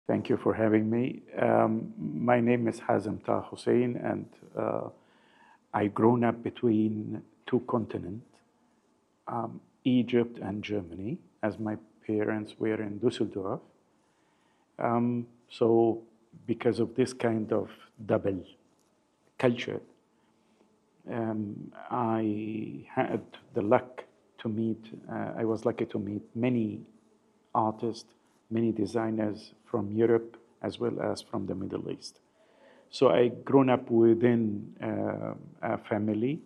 Thank you for having me. My name is Hazem Taha Hussein, and I grown up between two continents, Egypt and Germany, as my parents were in Düsseldorf. So because of this kind of double culture, I had the luck to meet, I was lucky to meet many artists, many designers from Europe as well as from the Middle East. So I grown up within a family,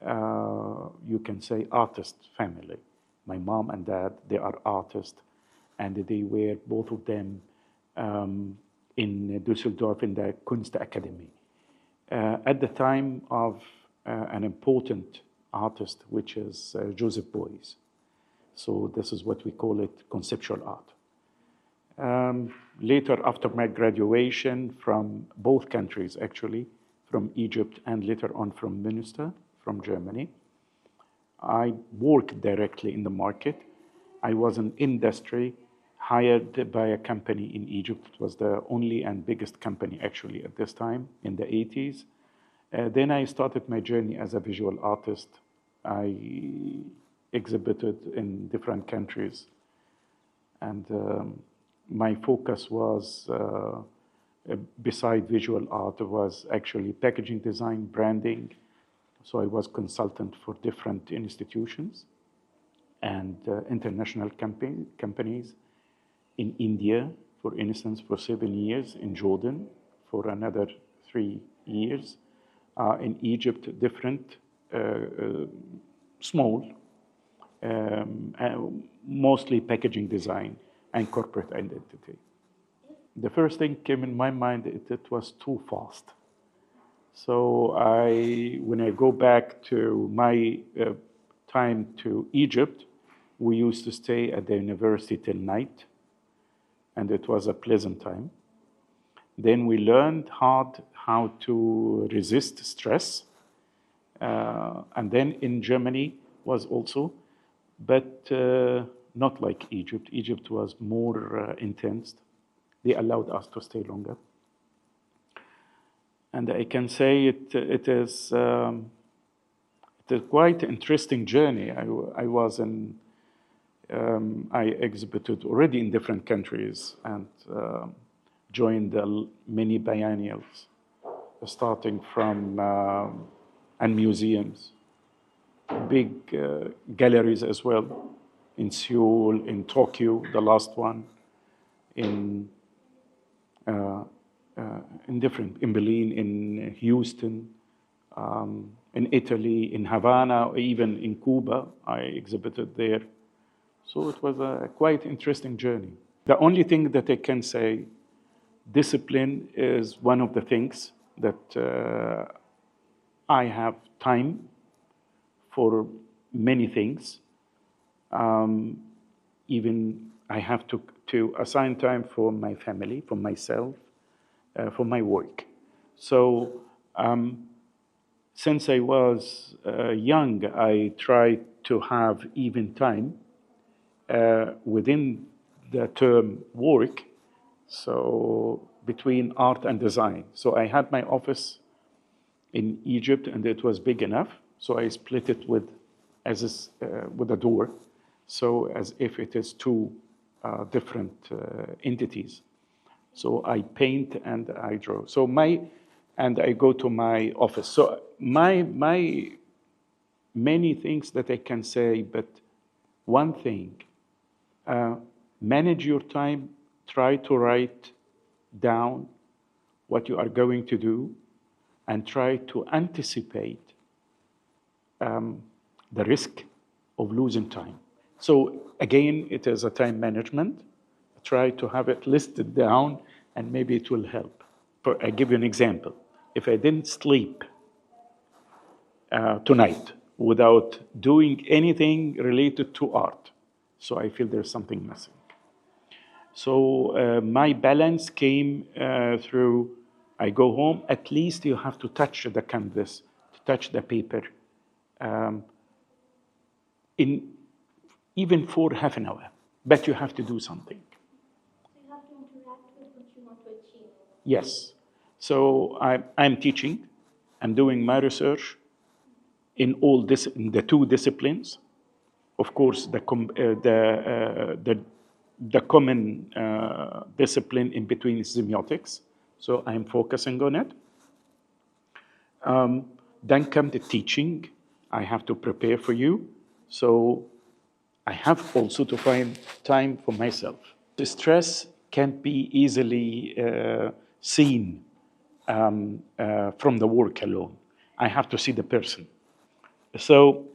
you can say artist family. My mom and dad, they are artists, and they were both of them in Düsseldorf in the Kunstakademie. At the time of an important artist, which is Joseph Beuys. So this is what we call it, conceptual art. Later, after my graduation from both countries, actually, from Egypt and later on from Münster, from Germany, I worked directly in the market. I was an industry hired by a company in Egypt. It was the only and biggest company actually at this time in the 80s. Then I started my journey as a visual artist. I exhibited in different countries, and my focus was, beside visual art, was actually packaging design, branding. So I was consultant for different institutions and international companies in India, for instance, for 7 years, in Jordan for another 3 years, in Egypt, different, small, mostly packaging design and corporate identity. The first thing came in my mind, it was too fast. So when I go back to my time to Egypt, we used to stay at the university till night, and it was a pleasant time. Then we learned hard how to resist stress. And then in Germany was also, but not like Egypt. Egypt was more intense. They allowed us to stay longer. And I can say it is quite an interesting journey. I exhibited already in different countries and joined many biennials, starting from and museums, big galleries as well, in Seoul, in Tokyo, the last one, in Berlin, in Houston, in Italy, in Havana, even in Cuba, I exhibited there. So it was a quite interesting journey. The only thing that I can say, discipline is one of the things that I have time for many things. Even I have to assign time for my family, for myself, for my work. So since I was young, I tried to have even time within the term work, so between art and design. So I had my office in Egypt, and it was big enough, so I split it with a door, so as if it is two different entities. So I paint and I draw. And I go to my office. So my many things that I can say, but one thing, manage your time, try to write down what you are going to do, and try to anticipate the risk of losing time. So again, it is a time management. Try to have it listed down, and maybe it will help. I give you an example. If I didn't sleep tonight without doing anything related to art, so I feel there's something missing. So my balance came through, I go home, at least you have to touch the canvas, to touch the paper, even for half an hour, but you have to do something. So you have to interact with Yes. So I'm teaching. I'm doing my research in in the two disciplines. Of course, the common discipline in between is semiotics. So I'm focusing on it. Then come the teaching. I have to prepare for you. So I have also to find time for myself. The stress can't be easily seen from the work alone. I have to see the person. So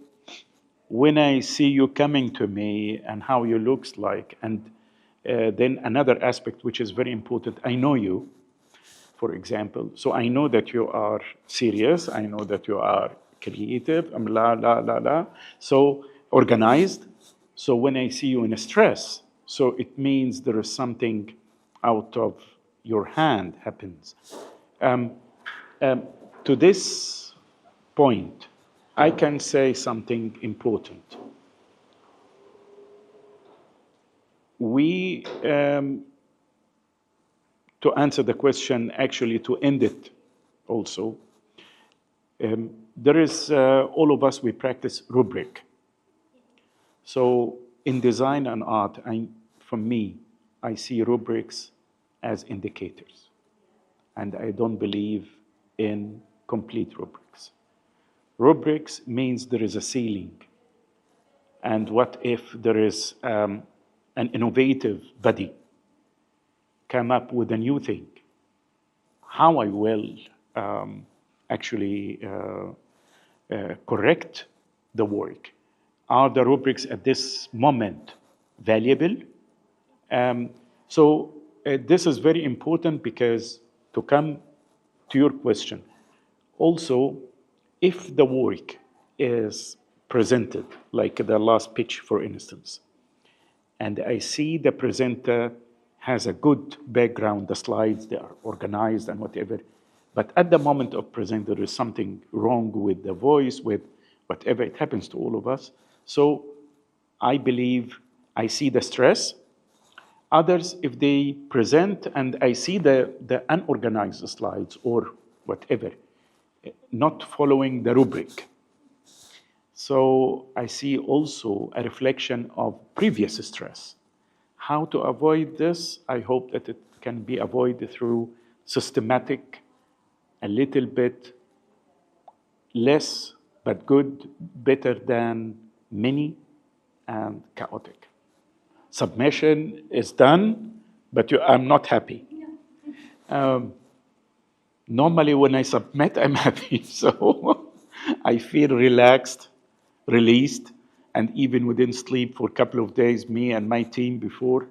when I see you coming to me and how you looks like, and then another aspect which is very important, I know you, for example. So I know that you are serious. I know that you are creative. La la la la. So organized. So when I see you in stress, so it means there is something out of your hand happens. Um, um, to this point, I can say something important. We, to answer the question, actually to end it also, there is, all of us, we practice rubric. So in design and art, for me, I see rubrics as indicators. And I don't believe in complete rubrics. Rubrics means there is a ceiling. And what if there is an innovative body come up with a new thing? How I will actually correct the work? Are the rubrics at this moment valuable? So this is very important because to come to your question, also, if the work is presented, like the last pitch, for instance, and I see the presenter has a good background, the slides, they are organized and whatever, but at the moment of present, there is something wrong with the voice, with whatever, it happens to all of us. So I believe I see the stress. Others, if they present and I see the unorganized slides or whatever, not following the rubric. So I see also a reflection of previous stress. How to avoid this? I hope that it can be avoided through systematic, a little bit less, but good, better than many, and chaotic. Submission is done, but I'm not happy. Normally, when I submit, I'm happy. So I feel relaxed, released, and even within sleep for a couple of days, me and my team before.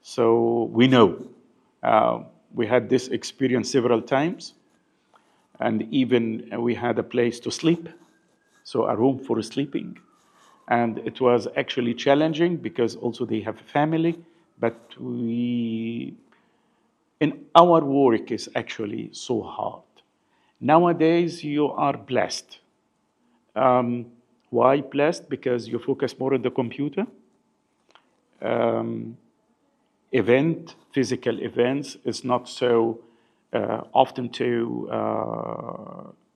So we know. We had this experience several times, and even we had a place to sleep, so a room for sleeping. And it was actually challenging because also they have a family, but in our work is actually so hard. Nowadays, you are blessed. Why blessed? Because you focus more on the computer. Physical events is not so often to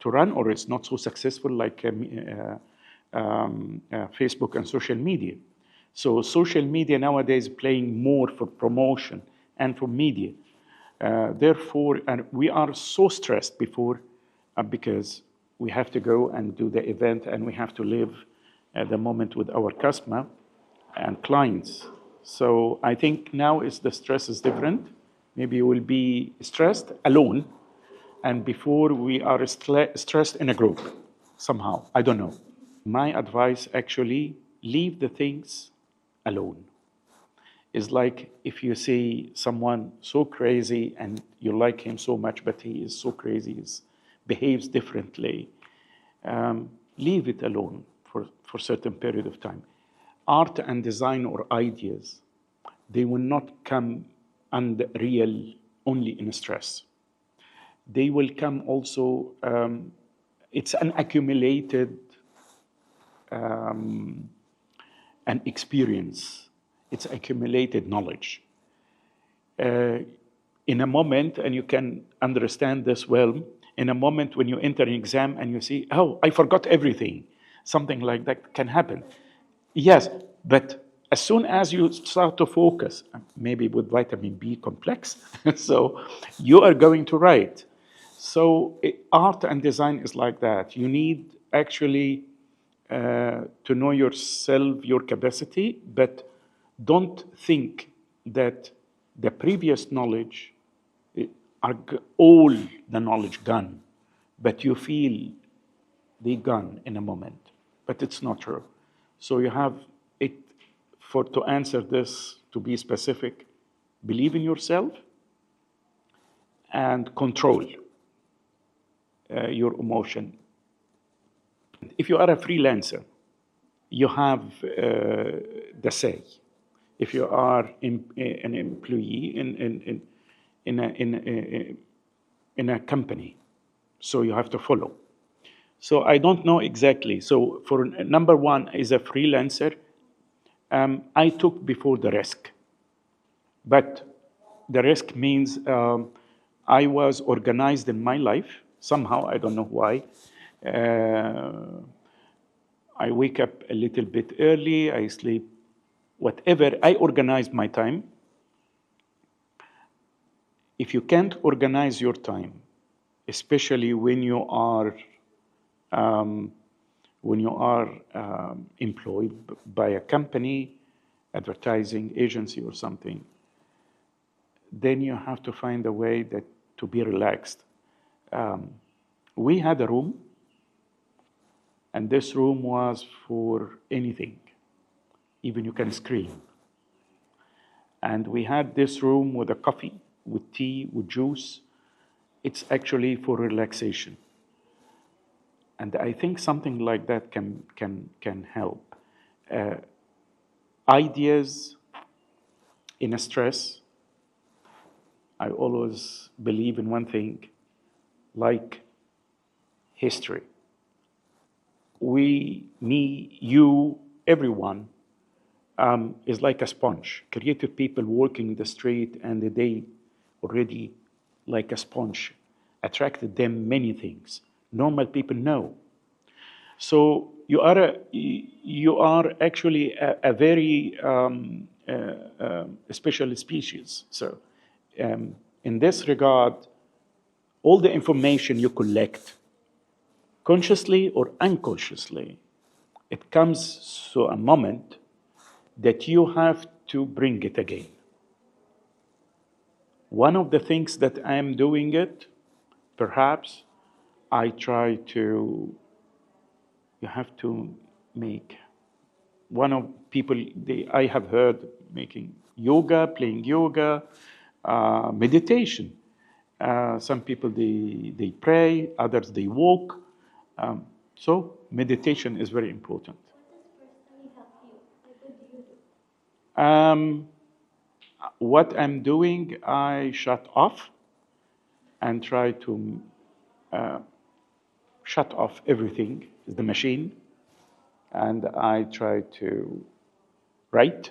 run, or it's not so successful like Facebook and social media. So social media nowadays playing more for promotion and for media. Therefore, and we are so stressed before because we have to go and do the event and we have to live at the moment with our customer and clients. So I think now the stress is different. Maybe you will be stressed alone, and before we are stressed in a group somehow. I don't know. My advice actually, leave the things alone. It's like if you see someone so crazy and you like him so much, but he is so crazy, he behaves differently, leave it alone for a certain period of time. Art and design or ideas, they will not come unreal only in stress. They will come also, it's an accumulated an experience. It's accumulated knowledge. in a moment, and you can understand this well, in a moment when you enter an exam and you see, oh, I forgot everything, something like that can happen. Yes, but as soon as you start to focus, maybe with vitamin B complex, so you are going to write. So art and design is like that. You need actually to know yourself, your capacity, but don't think that the previous knowledge are all the knowledge gone, but you feel they gone in a moment. But it's not true. So you have it, for to answer this, to be specific, believe in yourself and control your emotion. If you are a freelancer, you have the say. If you are an employee in a company, so you have to follow. So I don't know exactly. So for number one, as a freelancer, I took before the risk. But the risk means I was organized in my life somehow, I don't know why. I wake up a little bit early, I sleep, whatever, I organize my time. If you can't organize your time, especially when you are employed by a company, advertising agency or something, then you have to find a way that to be relaxed. We had a room, and this room was for anything, even you can scream. And we had this room with a coffee, with tea, with juice. It's actually for relaxation. And I think something like that can help. Ideas in a stress, I always believe in one thing, like history. We, me, you, everyone is like a sponge. Creative people walking in the street and they already like a sponge attracted them many things. Normal people know. So you are actually a very special species. So in this regard, all the information you collect, consciously or unconsciously, it comes to a moment that you have to bring it again. One of the things that I am doing it, perhaps, I try to, you have to make, one of people, I have heard making yoga, playing yoga, meditation. Some people, they pray, others, they walk. So meditation is very important. What I'm doing, I shut off and try to shut off everything, the machine, and I try to write.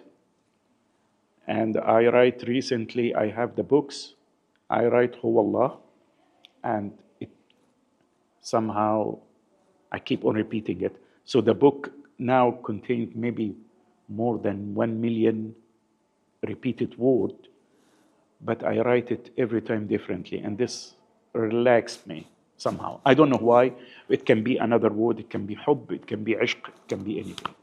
And I write recently, I have the books, I write Hu Allah, and it somehow, I keep on repeating it. So the book now contains maybe more than 1 million repeated words, but I write it every time differently, and this relaxed me somehow. I don't know why. It can be another word, it can be hubb, it can be ishq, it can be anything.